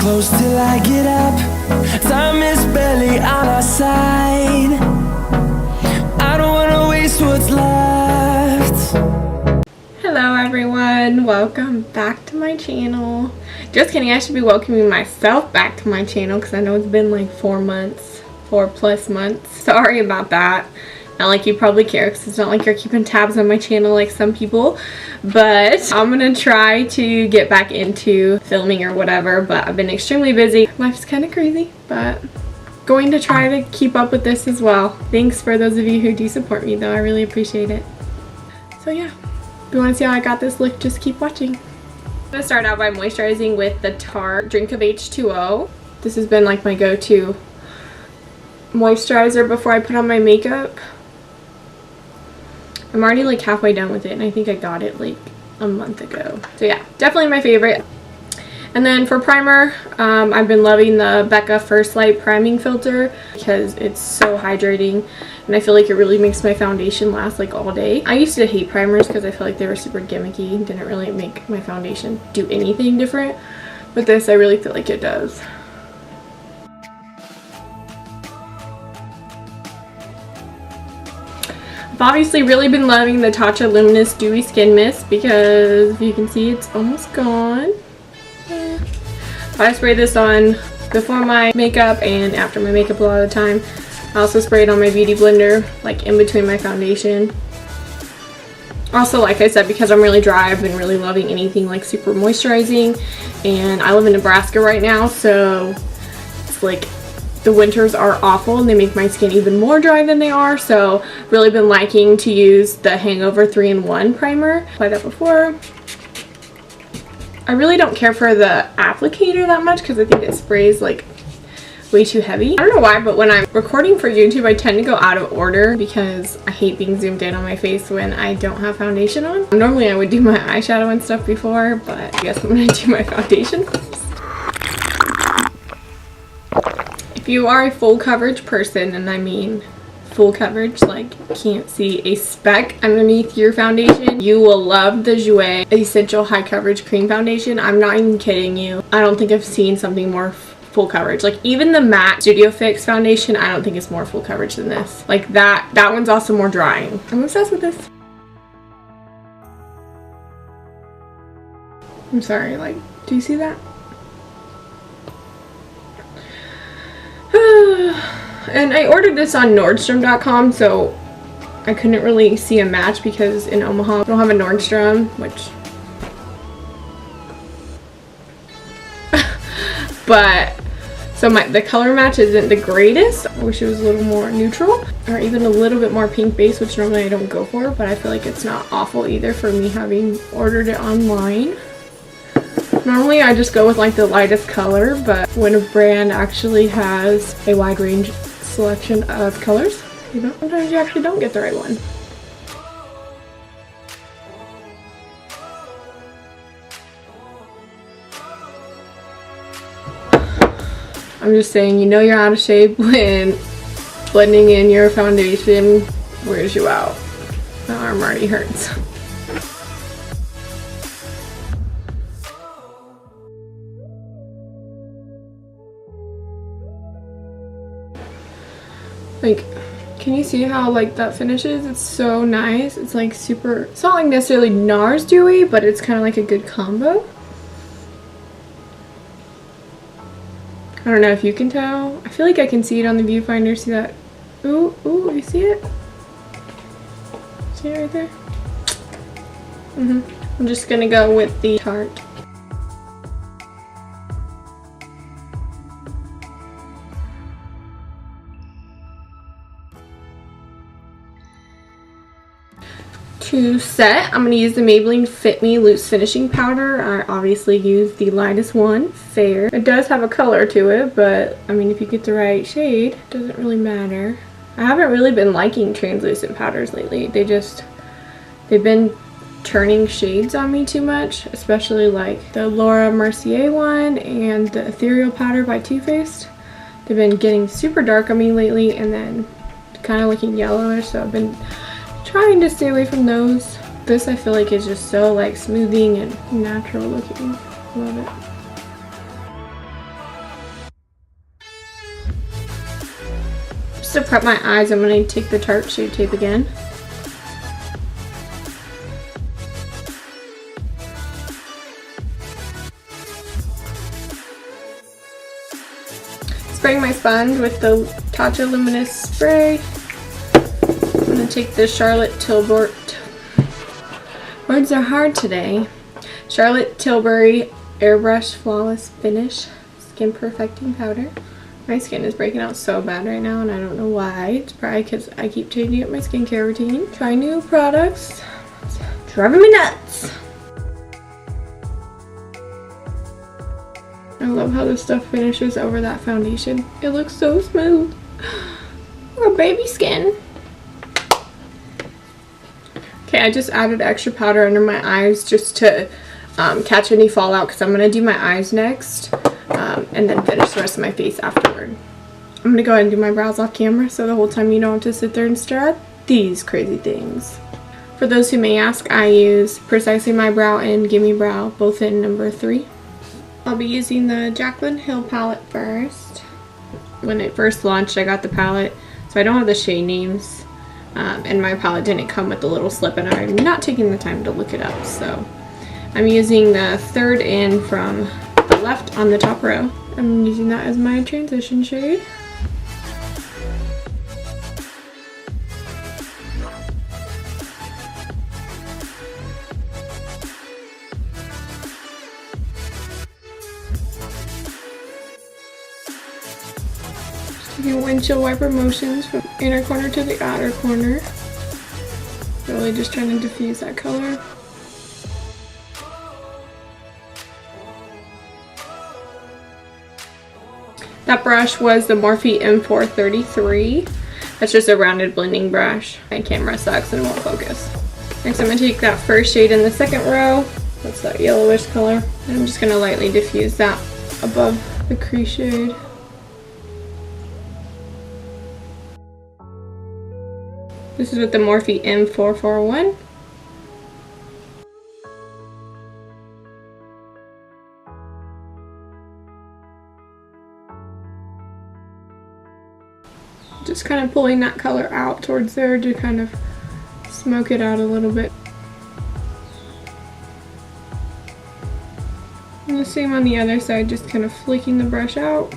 close till I get up. Time is barely on our side. I don't wanna waste what's left. Hello everyone, welcome back to my channel. Just kidding, I should be welcoming myself back to my channel because I know it's been like 4 plus months. Sorry about that. Not like you probably care because it's not like you're keeping tabs on my channel like some people, but I'm gonna try to get back into filming or whatever, but I've been extremely busy. Life's kind of crazy, but going to try to keep up with this as well. Thanks for those of you who do support me though, I really appreciate it. So yeah, if you want to see how I got this look, just keep watching. I'm gonna start out by moisturizing with the Tarte Drink of H2O. This has been like my go-to moisturizer before I put on my makeup. I'm already like halfway done with it and I think I got it like a month ago. So yeah, definitely my favorite. And then for primer, I've been loving the Becca First Light priming filter because it's so hydrating and I feel like it really makes my foundation last like all day. I used to hate primers because I feel like they were super gimmicky and didn't really make my foundation do anything different. But this I really feel like it does. I've obviously really been loving the Tatcha Luminous Dewy Skin Mist because if you can see it's almost gone. I spray this on before my makeup and after my makeup a lot of the time. I also spray it on my beauty blender like in between my foundation. Also, like I said, because I'm really dry, I've been really loving anything like super moisturizing, and I live in Nebraska right now, so it's like the winters are awful and they make my skin even more dry than they are, so really been liking to use the Hangover 3-in-1 primer. Applied that before. I really don't care for the applicator that much because I think it sprays like way too heavy. I don't know why, but when I'm recording for YouTube I tend to go out of order because I hate being zoomed in on my face when I don't have foundation on. Normally I would do my eyeshadow and stuff before, but I guess I'm gonna do my foundation first. If you are a full coverage person, and I mean full coverage, like can't see a speck underneath your foundation, you will love the Jouer Essential High Coverage Cream Foundation. I'm not even kidding you. I don't think I've seen something more full coverage. Like even the matte Studio Fix foundation, I don't think it's more full coverage than this. Like that one's also more drying. I'm obsessed with this. I'm sorry, like, do you see that? And I ordered this on Nordstrom.com, so I couldn't really see a match because in Omaha I don't have a Nordstrom, which but so the color match isn't the greatest. I wish it was a little more neutral or even a little bit more pink base, which normally I don't go for, but I feel like it's not awful either for me having ordered it online. Normally I just go with like the lightest color, but when a brand actually has a wide range selection of colors, you know, sometimes you actually don't get the right one. I'm just saying, you know you're out of shape when blending in your foundation wears you out. My arm already hurts. Like, can you see how like that finishes? It's so nice. It's like super, it's not like necessarily NARS dewy, but it's kind of like a good combo. I don't know if you can tell. I feel like I can see it on the viewfinder. See that? Ooh, ooh, you see it? See it right there? I'm just gonna go with the Tarte. To set, I'm going to use the Maybelline Fit Me Loose Finishing Powder. I obviously use the lightest one, Fair. It does have a color to it, but I mean if you get the right shade, it doesn't really matter. I haven't really been liking translucent powders lately. They've been turning shades on me too much, especially like the Laura Mercier one and the Ethereal Powder by Too Faced. They've been getting super dark on me lately and then kind of looking yellowish, so I've been trying to stay away from those. This I feel like is just so like smoothing and natural looking. Love it. to prep my eyes, I'm going to take the Tarte Shade Tape again. Spraying my sponge with the Tatcha Luminous Spray. I'm going to take the Charlotte Tilbury, words are hard today, Charlotte Tilbury Airbrush Flawless Finish Skin Perfecting Powder. My skin is breaking out so bad right now and I don't know why. It's probably because I keep changing up my skincare routine. Try new products. It's driving me nuts. I love how this stuff finishes over that foundation. It looks so smooth. Or baby skin. Okay, I just added extra powder under my eyes just to catch any fallout because I'm going to do my eyes next. And then finish the rest of my face afterward. I'm going to go ahead and do my brows off camera so the whole time you don't have to sit there and stare at these crazy things. For those who may ask, I use Precisely My Brow and Gimme Brow, both in number 3. I'll be using the Jaclyn Hill palette first. When it first launched, I got the palette, so I don't have the shade names. And my palette didn't come with the little slip, and I'm not taking the time to look it up. So I'm using the third in from the left on the top row. I'm using that as my transition shade. Just taking windshield wiper motions from inner corner to the outer corner. Really just trying to diffuse that color. That brush was the Morphe M433. That's just a rounded blending brush. My camera sucks and it won't focus. Next I'm going to take that first shade in the second row. That's that yellowish color. And I'm just going to lightly diffuse that above the crease shade. This is with the Morphe M441. Just kind of pulling that color out towards there to kind of smoke it out a little bit. And the same on the other side, just kind of flicking the brush out.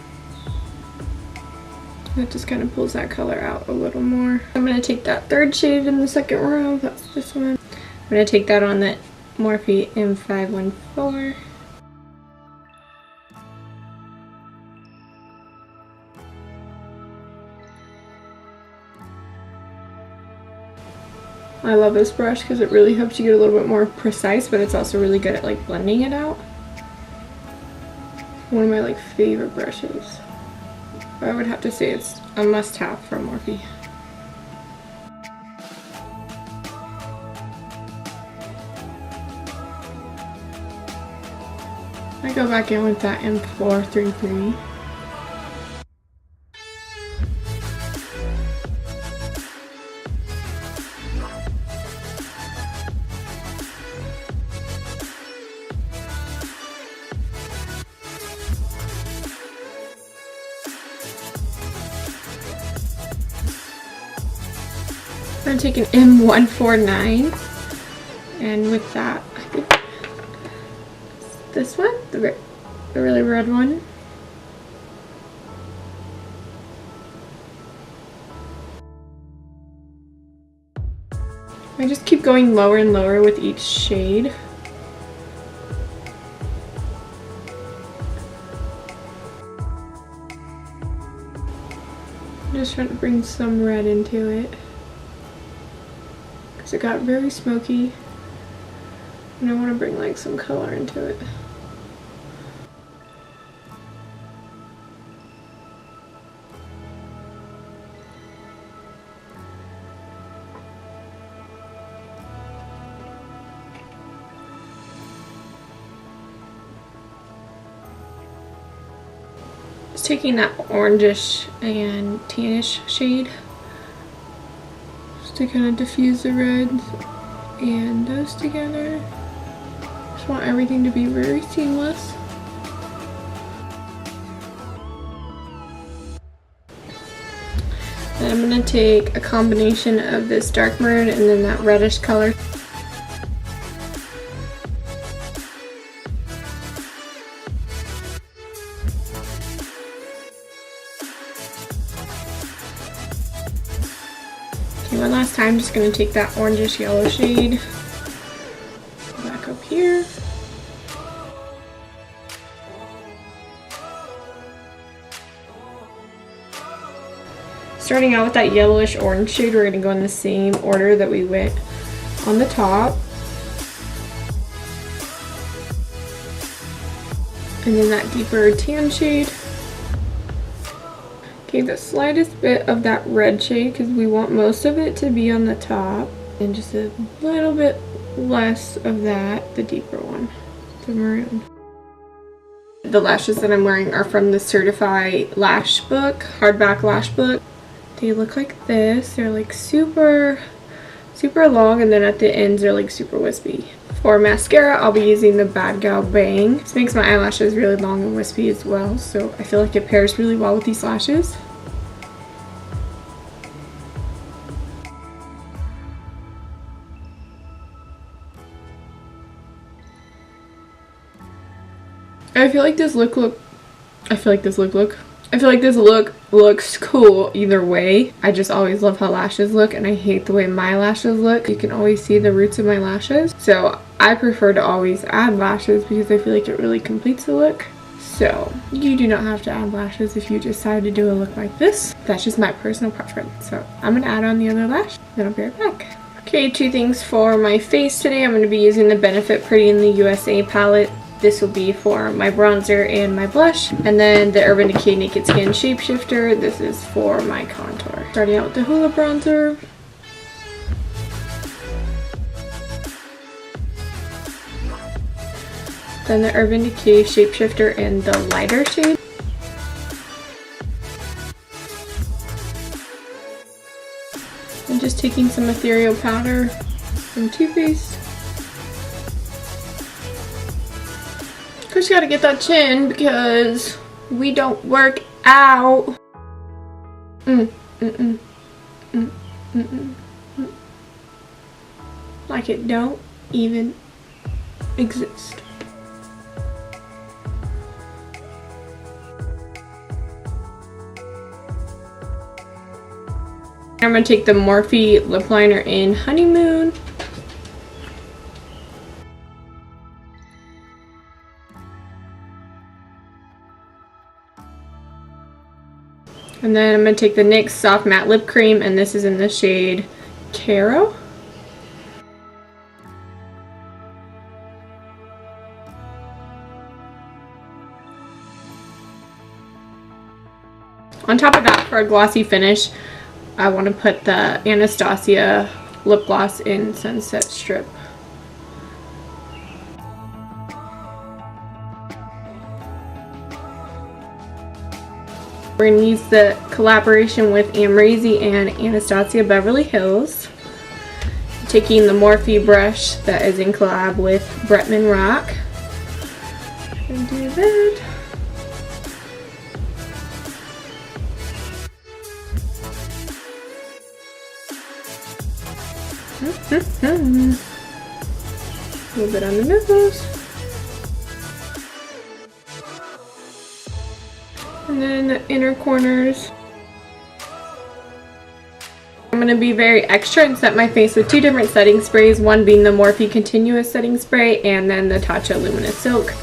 That just kind of pulls that color out a little more. I'm going to take that third shade in the second row, that's this one. I'm going to take that on the Morphe M514. I love this brush because it really helps you get a little bit more precise, but it's also really good at like blending it out. One of my like favorite brushes. I would have to say it's a must-have from Morphe. I go back in with that M433. I'm going to take an M149, and with that, I think this one, the really red one. I just keep going lower and lower with each shade. I'm just trying to bring some red into it. It got very smoky and I want to bring like some color into it. Just taking that orangish and tannish shade to kind of diffuse the reds and those together. Just want everything to be very seamless. And I'm going to take a combination of this dark maroon and then that reddish color. Okay, one last time, I'm just going to take that orangish yellow shade back up here. Starting out with that yellowish orange shade, we're going to go in the same order that we went on the top. And then that deeper tan shade. Okay, the slightest bit of that red shade because we want most of it to be on the top. And just a little bit less of that, the deeper one, the maroon. The lashes that I'm wearing are from the Certified Lash Book, hardback lash book. They look like this. They're like super long, and then at the ends they're like super wispy. For mascara, I'll be using the Bad Gal Bang. This makes my eyelashes really long and wispy as well, so I feel like it pairs really well with these lashes. I feel like this look looks cool either way. I just always love how lashes look, and I hate the way my lashes look. You can always see the roots of my lashes, so I prefer to always add lashes because I feel like it really completes the look. So you do not have to add lashes if you decide to do a look like this. That's just my personal preference. So I'm gonna add on the other lash, then I'll be right back. Okay, two things for my face today. I'm gonna be using the Benefit Pretty in the USA palette. This will be for my bronzer and my blush. And then the Urban Decay Naked Skin Shapeshifter. This is for my contour. Starting out with the Hoola bronzer. Then the Urban Decay Shapeshifter in the lighter shade. And just taking some ethereal powder from Too Faced. Of course, you gotta get that chin because we don't work out. Like it don't even exist. I'm gonna take the Morphe lip liner in Honeymoon. And then I'm going to take the NYX Soft Matte Lip Cream, and this is in the shade Caro. On top of that, for a glossy finish, I want to put the Anastasia lip gloss in Sunset Strip. We're going to use the collaboration with Amrezy and Anastasia Beverly Hills. Taking the Morphe brush that is in collab with Bretman Rock. And do that. A little bit on the nose. And then the inner corners. I'm going to be very extra and set my face with two different setting sprays, one being the Morphe Continuous Setting Spray and then the Tatcha Luminous Silk.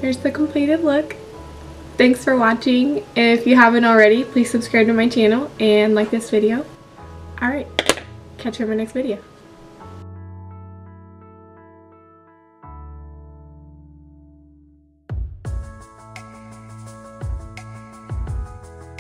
Here's the completed look. Thanks for watching. If you haven't already, please subscribe to my channel and like this video. Alright, catch you in my next video.